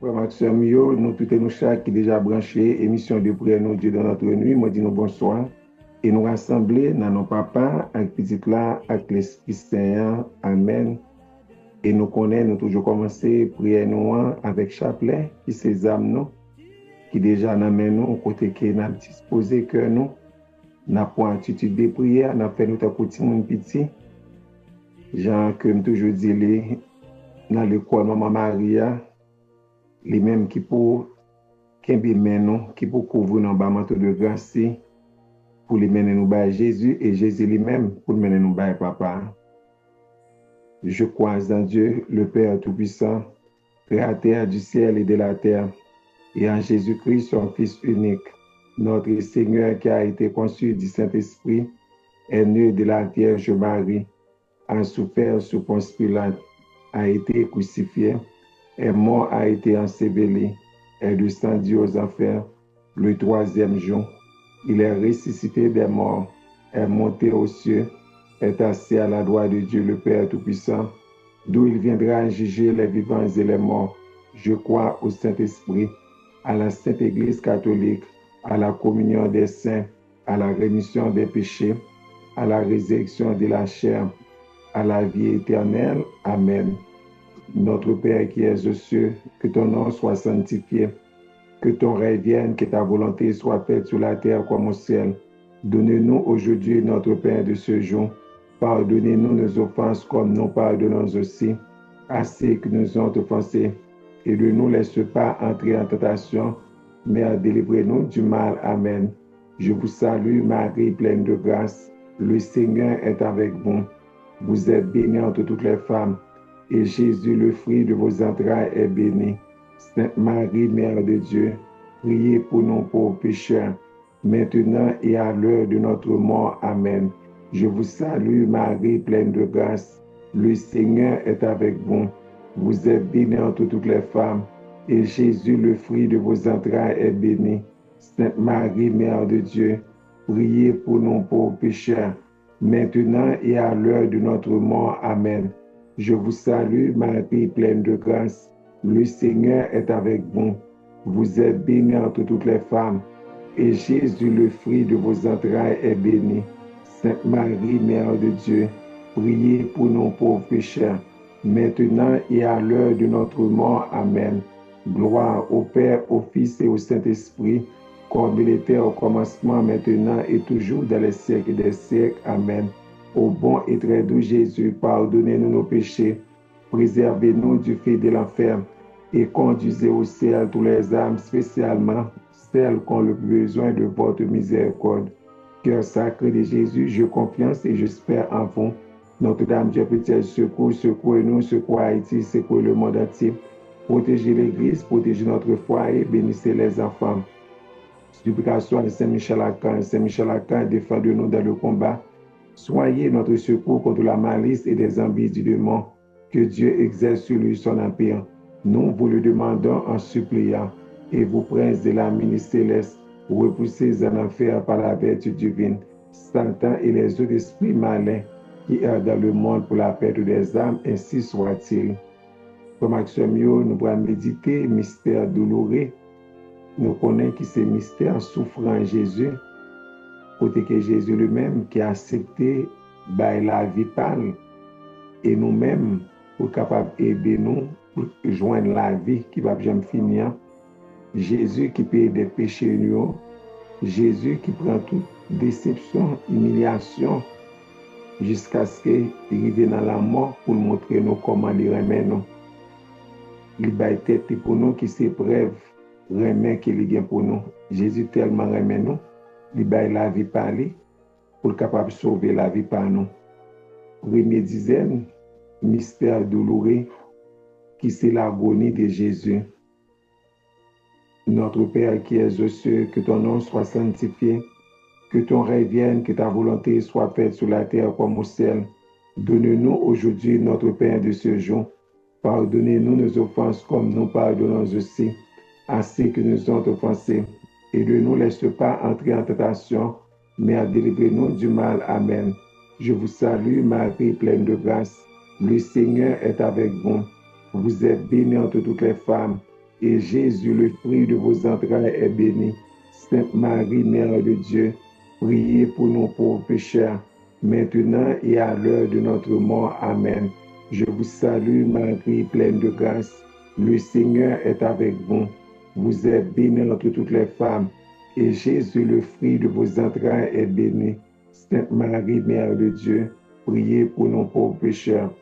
Ouais, Maxime, yo, nous tous et nous chaque qui déjà branché, émission de prière nous Dieu dans notre nuit, moi dis nous bonsoir. Et nous rassembler dans nos papas, avec petit là, avec l'Esprit Saint, Amen. Et nous connaissons, nous toujours commencer prière nous avec chapelet, qui c'est âmes nous, qui déjà dans nous, côté qui n'a disposé que nous, n'a point attitude de prière, n'a fait nous ta petit mon petit. Jean, comme toujours dit, dans l'école Maman Maria, les mêmes qui pour Kembe men nous, qui pour couvrir nos manteau de grâce, pour les mener nous bas Jésus et Jésus lui-même pour mener nous bas Papa. Je crois en Dieu, le Père Tout-Puissant, Créateur du ciel et de la terre, et en Jésus-Christ, son Fils unique, notre Seigneur qui a été conçu du Saint-Esprit, est né de la Vierge Marie, a souffert sous Ponce Pilate, a été crucifié, est mort, a été enseveli, est descendu aux enfers le troisième jour. Il est ressuscité des morts, est monté aux cieux, est assis à la droite de Dieu le Père Tout-Puissant, d'où il viendra juger les vivants et les morts. Je crois au Saint-Esprit, à la Sainte Église catholique, à la communion des saints, à la rémission des péchés, à la résurrection de la chair, à la vie éternelle. Amen. Notre Père qui es aux cieux, que ton nom soit sanctifié, que ton règne vienne, que ta volonté soit faite sur la terre comme au ciel. Donne-nous aujourd'hui notre pain de ce jour. Pardonnez-nous nos offenses comme nous pardonnons aussi à ceux qui nous ont offensés. Et ne nous laisse pas entrer en tentation, mais délivrez-nous du mal. Amen. Je vous salue, Marie, pleine de grâce. Le Seigneur est avec vous. Vous êtes bénie entre toutes les femmes, et Jésus, le fruit de vos entrailles, est béni. Sainte Marie, Mère de Dieu, priez pour nous pauvres pécheurs, maintenant et à l'heure de notre mort. Amen. Je vous salue, Marie, pleine de grâce. Le Seigneur est avec vous. Vous êtes bénie entre toutes les femmes, et Jésus, le fruit de vos entrailles, est béni. Sainte Marie, Mère de Dieu, priez pour nous pauvres pécheurs, maintenant et à l'heure de notre mort. Amen. Je vous salue, Marie, pleine de grâce. Le Seigneur est avec vous. Vous êtes bénie entre toutes les femmes, et Jésus, le fruit de vos entrailles, est béni. Sainte Marie, Mère de Dieu, priez pour nous pauvres pécheurs, maintenant et à l'heure de notre mort. Amen. Gloire au Père, au Fils et au Saint-Esprit, comme il était au commencement, maintenant et toujours dans les siècles des siècles. Amen. Ô bon et très doux Jésus, pardonnez-nous nos péchés, préservez-nous du feu de l'enfer et conduisez au ciel tous les âmes, spécialement celles qui ont le besoin de votre miséricorde. Cœur sacré de Jésus, je confiance et j'espère en vous. Notre-Dame, Dieu petit secours, secouez-nous, secouez Haïti, secouez le monde entier. Protégez l'Église, protégez notre foyer, bénissez les enfants. Supplication de Saint-Michel-Archange. Saint-Michel-Archange, défendez-nous dans le combat. Soyez notre secours contre la malice et les envies du démon. Que Dieu exerce sur lui son empire. Nous vous le demandons en suppliant. Et vous, princes de la ministre céleste, repoussez en enfer par la vertu divine, Satan et les autres esprits malins qui errent dans le monde pour la perte des âmes, ainsi soit-il. Comme action, nous pourrons méditer mystère douloureux. Nous connaissons que c'est mystère souffrant Jésus, côté que Jésus lui-même qui a accepté la vie pâle, et nous-mêmes pour capable aider nous pour joindre la vie qui va jamais finir. Jésus qui paye des péchés nous, Jésus qui prend toute déception, humiliation, jusqu'à ce qu'il arrive dans la mort pour montrer nous comment il remet nous. Il va être pour nous qui s'épreuve, remet qu'il est pour nous. Jésus tellement remet nous, il va la vie par lui pour capable sauver la vie par nous. Première dizaine, mystère douloureux, qui c'est l'agonie de Jésus. Notre Père qui es aux cieux, que ton nom soit sanctifié, que ton règne vienne, que ta volonté soit faite sur la terre comme au ciel. Donne-nous aujourd'hui notre pain de ce jour. Pardonnez-nous nos offenses comme nous pardonnons aussi à ceux qui nous ont offensés. Et ne nous laisse pas entrer en tentation, mais délivrez-nous du mal. Amen. Je vous salue, Marie, pleine de grâce. Le Seigneur est avec vous. Vous êtes bénie entre toutes les femmes, et Jésus, le fruit de vos entrailles, est béni. Sainte Marie, Mère de Dieu, priez pour nous pauvres pécheurs, maintenant et à l'heure de notre mort. Amen. Je vous salue, Marie, pleine de grâce. Le Seigneur est avec vous. Vous êtes bénie entre toutes les femmes, et Jésus, le fruit de vos entrailles, est béni. Sainte Marie, Mère de Dieu, priez pour nous pauvres pécheurs,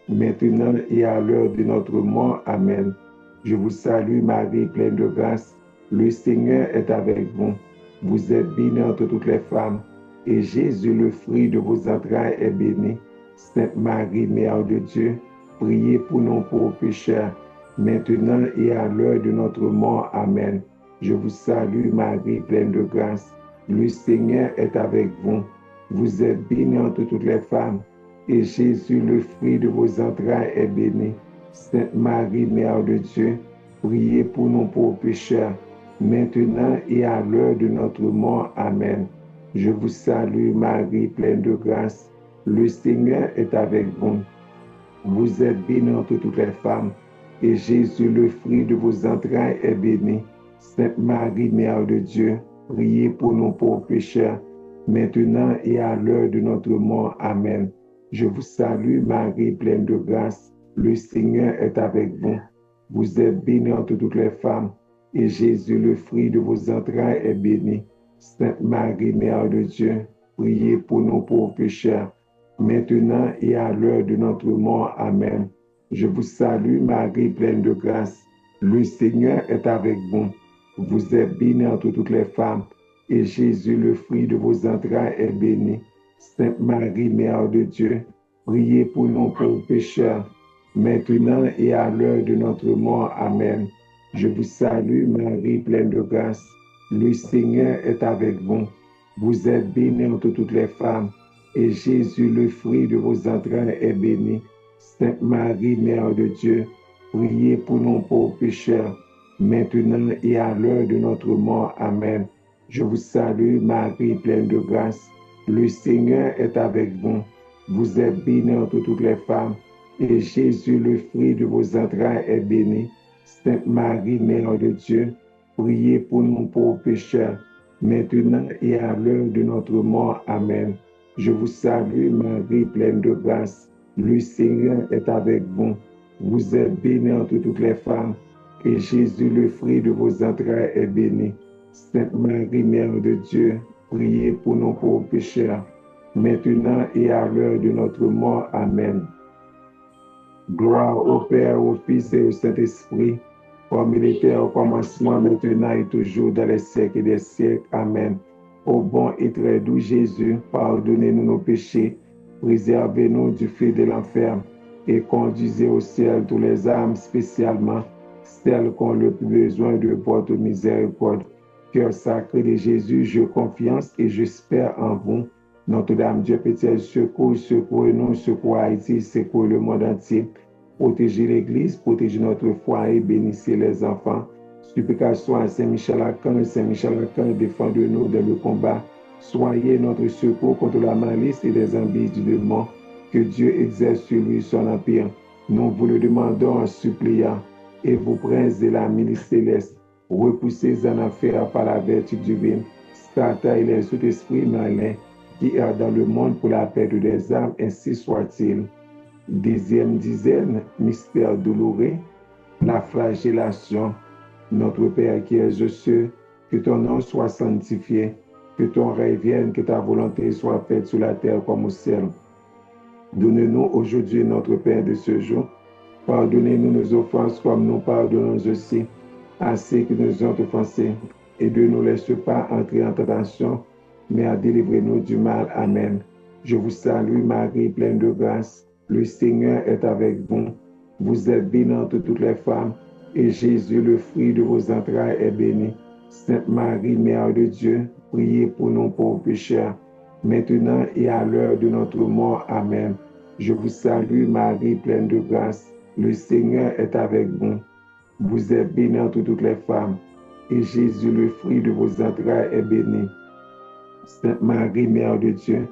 maintenant et à l'heure de notre mort. Amen. Je vous salue, Marie, pleine de grâce. Le Seigneur est avec vous. Vous êtes bénie entre toutes les femmes, et Jésus, le fruit de vos entrailles, est béni. Sainte Marie, Mère de Dieu, priez pour nous pauvres pécheurs, maintenant et à l'heure de notre mort. Amen. Je vous salue, Marie, pleine de grâce. Le Seigneur est avec vous. Vous êtes bénie entre toutes les femmes, et Jésus, le fruit de vos entrailles, est béni. Sainte Marie, Mère de Dieu, priez pour nous pauvres pécheurs, maintenant et à l'heure de notre mort. Amen. Je vous salue, Marie, pleine de grâce. Le Seigneur est avec vous. Vous êtes bénie entre toutes les femmes, et Jésus, le fruit de vos entrailles, est béni. Sainte Marie, Mère de Dieu, priez pour nous pauvres pécheurs, maintenant et à l'heure de notre mort. Amen. Je vous salue, Marie, pleine de grâce. Le Seigneur est avec vous. Vous êtes bénie entre toutes les femmes, et Jésus, le fruit de vos entrailles, est béni. Sainte Marie, Mère de Dieu, priez pour nous pauvres pécheurs, maintenant et à l'heure de notre mort. Amen. Je vous salue, Marie, pleine de grâce. Le Seigneur est avec vous. Vous êtes bénie entre toutes les femmes, et Jésus, le fruit de vos entrailles, est béni. Sainte Marie, Mère de Dieu, priez pour nous pauvres pécheurs, maintenant et à l'heure de notre mort. Amen. Je vous salue, Marie, pleine de grâce. Le Seigneur est avec vous. Vous êtes bénie entre toutes les femmes, et Jésus, le fruit de vos entrailles, est béni. Sainte Marie, Mère de Dieu, priez pour nous pauvres pécheurs, maintenant et à l'heure de notre mort. Amen. Je vous salue, Marie, pleine de grâce. Le Seigneur est avec vous. Vous êtes bénie entre toutes les femmes, et Jésus, le fruit de vos entrailles, est béni. Sainte Marie, Mère de Dieu, priez pour nous pauvres pécheurs, maintenant et à l'heure de notre mort. Amen. Je vous salue, Marie, pleine de grâce. Le Seigneur est avec vous. Vous êtes bénie entre toutes les femmes, et Jésus, le fruit de vos entrailles, est béni. Sainte Marie, Mère de Dieu, priez pour nous pauvres pécheurs, maintenant et à l'heure de notre mort. Amen. Gloire au Père, au Fils et au Saint-Esprit, comme il était au commencement, maintenant et toujours, dans les siècles des siècles. Amen. Ô bon et très doux Jésus, pardonnez-nous nos péchés, préservez-nous du feu de l'enfer, et conduisez au ciel tous les âmes, spécialement celles qui ont le plus besoin de votre miséricorde. Cœur sacré de Jésus, je confiance et j'espère en vous. Notre-Dame, Dieu Petit secours, secours-nous, secours Haïti, secours le monde entier. Protégez l'Église, protégez notre foyer, bénissez les enfants. Supplication à Saint-Michel-Archange, Saint-Michel-Archange, défendez-nous dans le combat. Soyez notre secours contre la malice et les embûches du démon. Que Dieu exerce sur lui son empire. Nous vous le demandons en suppliant. Et vous, princes de la milice céleste, repoussez en enfer par la vertu divine Satan et les autres esprits malins qui errent dans le monde pour la perte des âmes, ainsi soit-il. Deuxième dizaine, mystère douloureux, la flagellation. Notre Père qui es aux cieux, que ton nom soit sanctifié, que ton règne vienne, que ta volonté soit faite sur la terre comme au ciel. Donne-nous aujourd'hui notre pain de ce jour. Pardonnez-nous nos offenses comme nous pardonnons aussi à ceux qui nous ont offensés. Et ne nous laisse pas entrer en tentation, mais délivrez-nous du mal. Amen. Je vous salue, Marie, pleine de grâce. Le Seigneur est avec vous. Vous êtes bénie entre toutes les femmes, et Jésus, le fruit de vos entrailles, est béni. Sainte Marie, Mère de Dieu, priez pour nous pauvres pécheurs, maintenant et à l'heure de notre mort. Amen. Je vous salue, Marie, pleine de grâce. Le Seigneur est avec vous. Vous êtes bénie entre toutes les femmes, et Jésus, le fruit de vos entrailles, est béni. Sainte Marie, Mère de Dieu,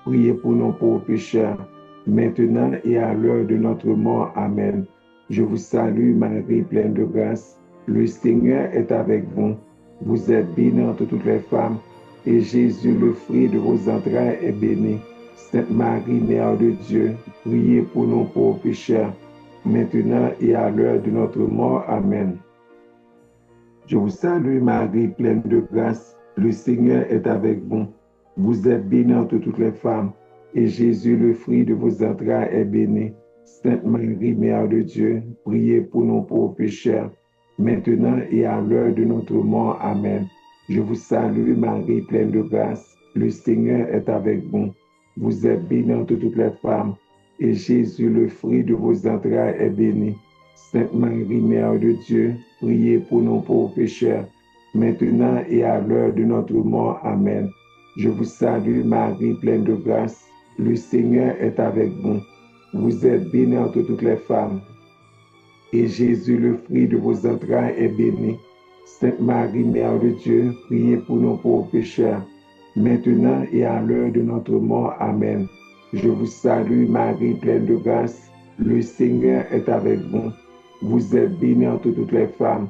priez pour nous pauvres pécheurs, maintenant et à l'heure de notre mort. Amen. Je vous salue, Marie, pleine de grâce. Le Seigneur est avec vous. Vous êtes bénie entre toutes les femmes, et Jésus, le fruit de vos entrailles, est béni. Sainte Marie, Mère de Dieu, priez pour nous pauvres pécheurs, maintenant et à l'heure de notre mort. Amen. Je vous salue Marie, pleine de grâce, le Seigneur est avec vous. Vous êtes bénie entre toutes les femmes, et Jésus, le fruit de vos entrailles, est béni. Sainte Marie, Mère de Dieu, priez pour nous pauvres pécheurs, maintenant et à l'heure de notre mort. Amen. Je vous salue Marie, pleine de grâce, le Seigneur est avec vous. Vous êtes bénie entre toutes les femmes, et Jésus, le fruit de vos entrailles, est béni. Sainte Marie, Mère de Dieu, priez pour nous pauvres pécheurs, maintenant et à l'heure de notre mort. Amen. Je vous salue Marie, pleine de grâce, le Seigneur est avec vous. Vous êtes bénie entre toutes les femmes, et Jésus, le fruit de vos entrailles, est béni. Sainte Marie, Mère de Dieu, priez pour nous pauvres pécheurs, maintenant et à l'heure de notre mort. Amen. Je vous salue Marie, pleine de grâce, le Seigneur est avec vous. Vous êtes bénie entre toutes les femmes,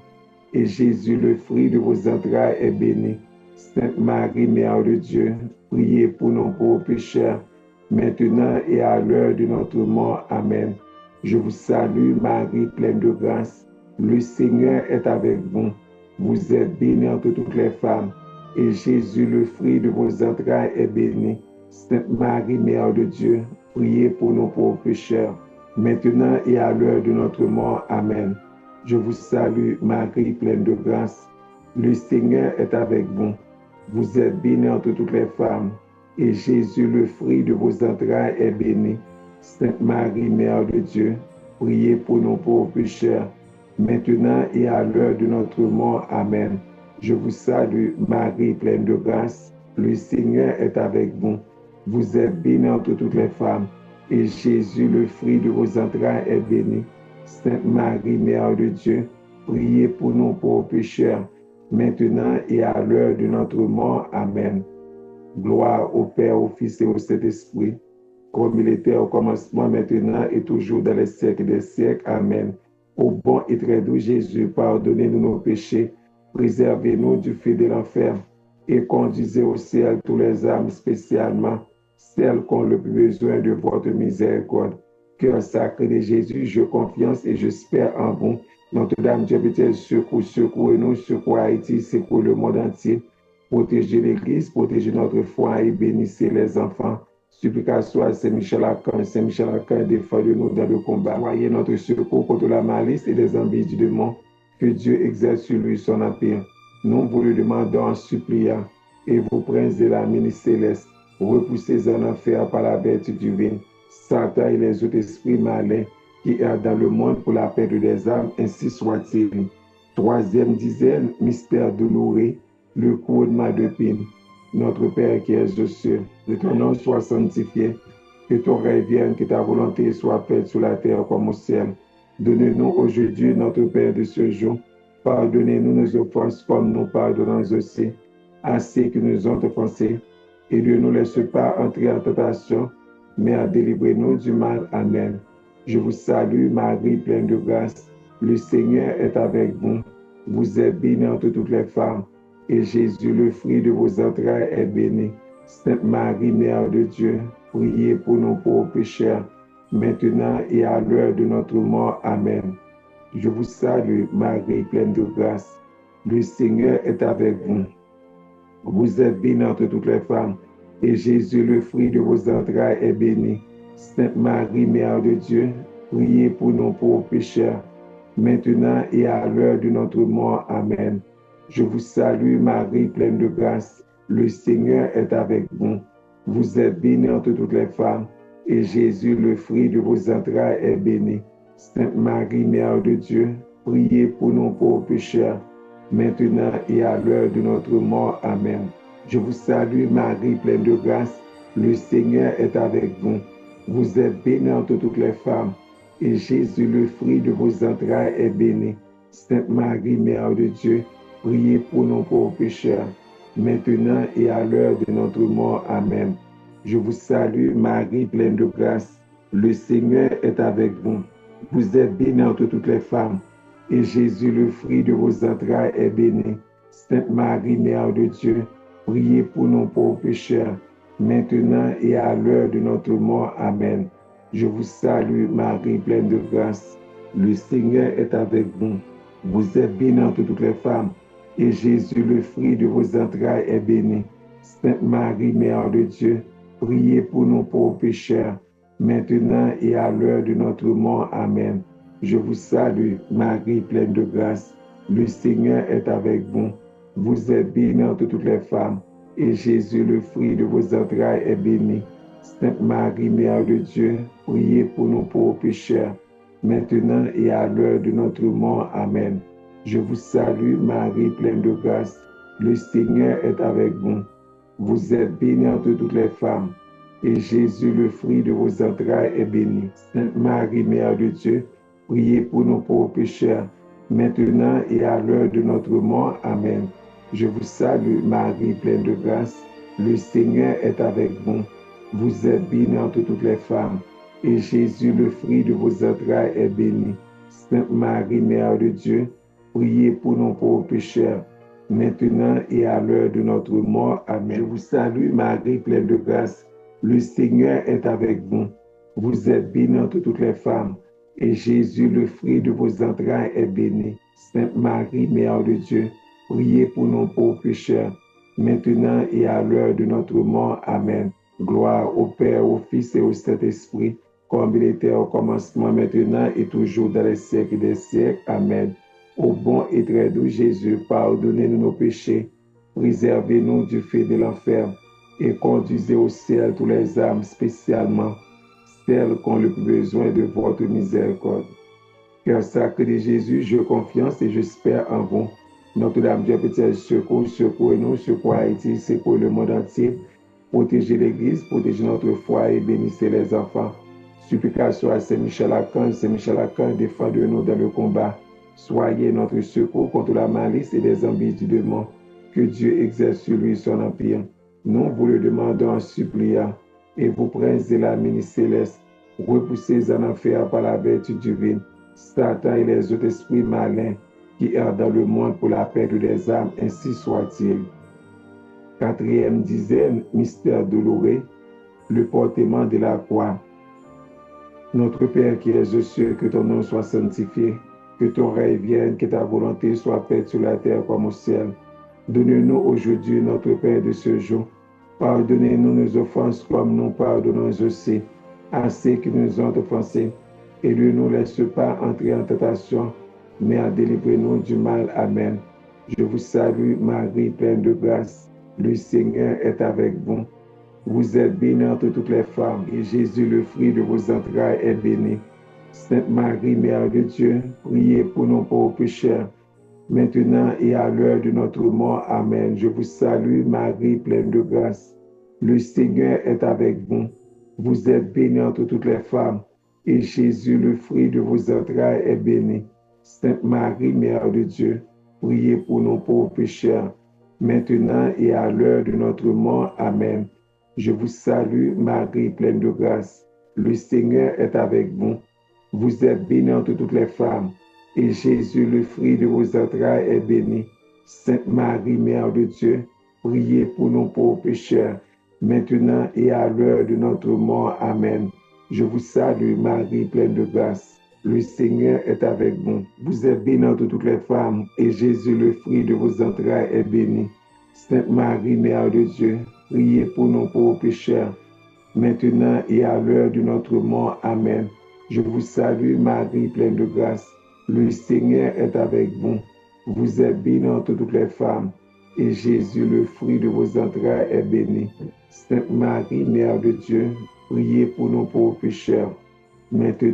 et Jésus, le fruit de vos entrailles, est béni. Sainte Marie, Mère de Dieu, priez pour nous pauvres pécheurs, maintenant et à l'heure de notre mort. Amen. Je vous salue Marie, pleine de grâce, le Seigneur est avec vous. Vous êtes bénie entre toutes les femmes, et Jésus, le fruit de vos entrailles, est béni. Sainte Marie, Mère de Dieu, priez pour nous pauvres pécheurs, maintenant et à l'heure de notre mort. Amen. Je vous salue Marie, pleine de grâce, le Seigneur est avec vous. Vous êtes bénie entre toutes les femmes, et Jésus, le fruit de vos entrailles, est béni. Sainte Marie, Mère de Dieu, priez pour nous pauvres pécheurs, maintenant et à l'heure de notre mort. Amen. Je vous salue Marie, pleine de grâce, le Seigneur est avec vous. Vous êtes bénie entre toutes les femmes, et Jésus, le fruit de vos entrailles, est béni. Sainte Marie, Mère de Dieu, priez pour nous pauvres pécheurs, maintenant et à l'heure de notre mort. Amen. Gloire au Père, au Fils et au Saint-Esprit, comme il était au commencement, maintenant et toujours dans les siècles des siècles. Amen. Ô bon et très doux Jésus, pardonnez-nous nos péchés, préservez-nous du feu de l'enfer, et conduisez au ciel tous les âmes, spécialement celles qui ont le plus besoin de votre miséricorde. Cœur sacré de Jésus, je confiance et j'espère en vous. Notre-Dame, Dieu peut-être secours-nous, secours Haïti, secours le monde entier. Protégez l'Église, protégez notre foi et bénissez les enfants. Supplication à Saint-Michel-Archange. Saint-Michel-Archange, défendez-nous dans le combat. Voyez notre secours contre la malice et les envies du démon. Que Dieu exerce sur lui son empire. Nous vous le demandons en suppliant. Et vous, princes de la ministre céleste, repoussez en enfer par la vertu divine Satan et les autres esprits malins qui errent dans le monde pour la perte des âmes, ainsi soit-il. Troisième dizaine, mystère douloureux, le couronnement de d'épines. Notre Père qui es aux cieux, que ton nom soit sanctifié, que ton règne vienne, que ta volonté soit faite sur la terre comme au ciel. Donne-nous aujourd'hui notre Père de ce jour. Pardonnez-nous nos offenses comme nous pardonnons aussi à ceux qui nous ont offensés. Et ne nous laisse pas entrer en tentation, mais délivrez-nous du mal. Amen. Je vous salue, Marie, pleine de grâce. Le Seigneur est avec vous. Vous êtes bénie entre toutes les femmes, et Jésus, le fruit de vos entrailles, est béni. Sainte Marie, Mère de Dieu, priez pour nous pauvres pécheurs, maintenant et à l'heure de notre mort. Amen. Je vous salue, Marie, pleine de grâce. Le Seigneur est avec vous. Vous êtes bénie entre toutes les femmes, et Jésus, le fruit de vos entrailles, est béni. Sainte Marie, Mère de Dieu, priez pour nous pauvres pécheurs, maintenant et à l'heure de notre mort. Amen. Je vous salue, Marie, pleine de grâce. Le Seigneur est avec vous. Vous êtes bénie entre toutes les femmes, et Jésus, le fruit de vos entrailles, est béni. Sainte Marie, Mère de Dieu, priez pour nous pauvres pécheurs, maintenant et à l'heure de notre mort. Amen. Je vous salue, Marie, pleine de grâce. Le Seigneur est avec vous. Vous êtes bénie entre toutes les femmes, et Jésus, le fruit de vos entrailles, est béni. Sainte Marie, Mère de Dieu, priez pour nous pauvres pécheurs, maintenant et à l'heure de notre mort. Amen. Je vous salue, Marie, pleine de grâce. Le Seigneur est avec vous. Vous êtes bénie entre toutes les femmes, et Jésus, le fruit de vos entrailles, est béni. Sainte Marie, Mère de Dieu, priez pour nous pauvres pécheurs, maintenant et à l'heure de notre mort. Amen. Je vous salue, Marie, pleine de grâce. Le Seigneur est avec vous. Vous êtes bénie entre toutes les femmes, et Jésus, le fruit de vos entrailles, est béni. Sainte Marie, Mère de Dieu, priez pour nous pauvres pécheurs, maintenant et à l'heure de notre mort. Amen. Je vous salue, Marie, pleine de grâce. Le Seigneur est avec vous. Vous êtes bénie entre toutes les femmes, et Jésus, le fruit de vos entrailles, est béni. Sainte Marie, Mère de Dieu, priez pour nous pauvres pécheurs, maintenant et à l'heure de notre mort. Amen. Je vous salue, Marie, pleine de grâce. Le Seigneur est avec vous. Vous êtes bénie entre toutes les femmes, et Jésus, le fruit de vos entrailles, est béni. Sainte Marie, Mère de Dieu, priez pour nous pauvres pécheurs, maintenant et à l'heure de notre mort. Amen. Je vous salue, Marie, pleine de grâce. Le Seigneur est avec vous. Vous êtes bénie entre toutes les femmes, et Jésus, le fruit de vos entrailles, est béni. Sainte Marie, Mère de Dieu, priez pour nous pauvres pécheurs, maintenant et à l'heure de notre mort. Amen. Je vous salue, Marie, pleine de grâce. Le Seigneur est avec vous. Vous êtes bénie entre toutes les femmes, et Jésus, le fruit de vos entrailles, est béni. Sainte Marie, Mère de Dieu, priez pour nous pauvres pécheurs, maintenant et à l'heure de notre mort. Amen. Gloire au Père, au Fils et au Saint-Esprit, comme il était au commencement, maintenant et toujours dans les siècles des siècles. Amen. Ô bon et très doux Jésus, pardonnez-nous nos péchés, préservez-nous du feu de l'enfer, et conduisez au ciel tous les âmes, spécialement celles qui ont le plus besoin de votre miséricorde. Cœur sacré de Jésus, je confiance et j'espère en vous. Notre-Dame du Petit Secours, secours-nous, secours Haïti, secours le monde entier. Protégez l'Église, protégez notre foi et bénissez les enfants. Supplication à Saint-Michel-Archange, Saint-Michel-Archange, défendez-nous dans le combat. Soyez notre secours contre la malice et les embûches du démon. Que Dieu exerce sur lui son empire. Nous vous le demandons en suppliant. Et vous, princes et la ministre céleste, repoussez en enfer par la vertu divine Satan et les autres esprits malins qui errent dans le monde pour la perte des âmes, ainsi soit-il. Quatrième dizaine, mystère douloureux, le portement de la croix. Notre Père qui es aux cieux, que ton nom soit sanctifié, que ton règne vienne, que ta volonté soit faite sur la terre comme au ciel. Donne-nous aujourd'hui notre pain de ce jour. Pardonnez-nous nos offenses comme nous pardonnons aussi à ceux qui nous ont offensés. Et ne nous laisse pas entrer en tentation, mais délivrez-nous du mal. Amen. Je vous salue, Marie, pleine de grâce. Le Seigneur est avec vous. Vous êtes bénie entre toutes les femmes, et Jésus, le fruit de vos entrailles, est béni. Sainte Marie, Mère de Dieu, priez pour nous pauvres pécheurs, maintenant et à l'heure de notre mort. Amen. Je vous salue, Marie, pleine de grâce. Le Seigneur est avec vous. Vous êtes bénie entre toutes les femmes, et Jésus, le fruit de vos entrailles, est béni. Sainte Marie, Mère de Dieu, priez pour nous pauvres pécheurs, maintenant et à l'heure de notre mort. Amen. Je vous salue, Marie, pleine de grâce. Le Seigneur est avec vous. Vous êtes bénie entre toutes les femmes, et Jésus, le fruit de vos entrailles, est béni. Sainte Marie, Mère de Dieu, priez pour nous pauvres pécheurs, maintenant et à l'heure de notre mort. Amen. Je vous salue, Marie, pleine de grâce. Le Seigneur est avec vous. Vous êtes bénie entre toutes les femmes, et Jésus, le fruit de vos entrailles, est béni. Sainte Marie, Mère de Dieu, priez pour nous pauvres pécheurs, maintenant et à l'heure de notre mort. Amen. Je vous salue, Marie, pleine de grâce. Le Seigneur est avec vous. Vous êtes bénie entre toutes les femmes, et Jésus, le fruit de vos entrailles, est béni. Sainte Marie, Mère de Dieu, priez pour nous pauvres pécheurs, maintenant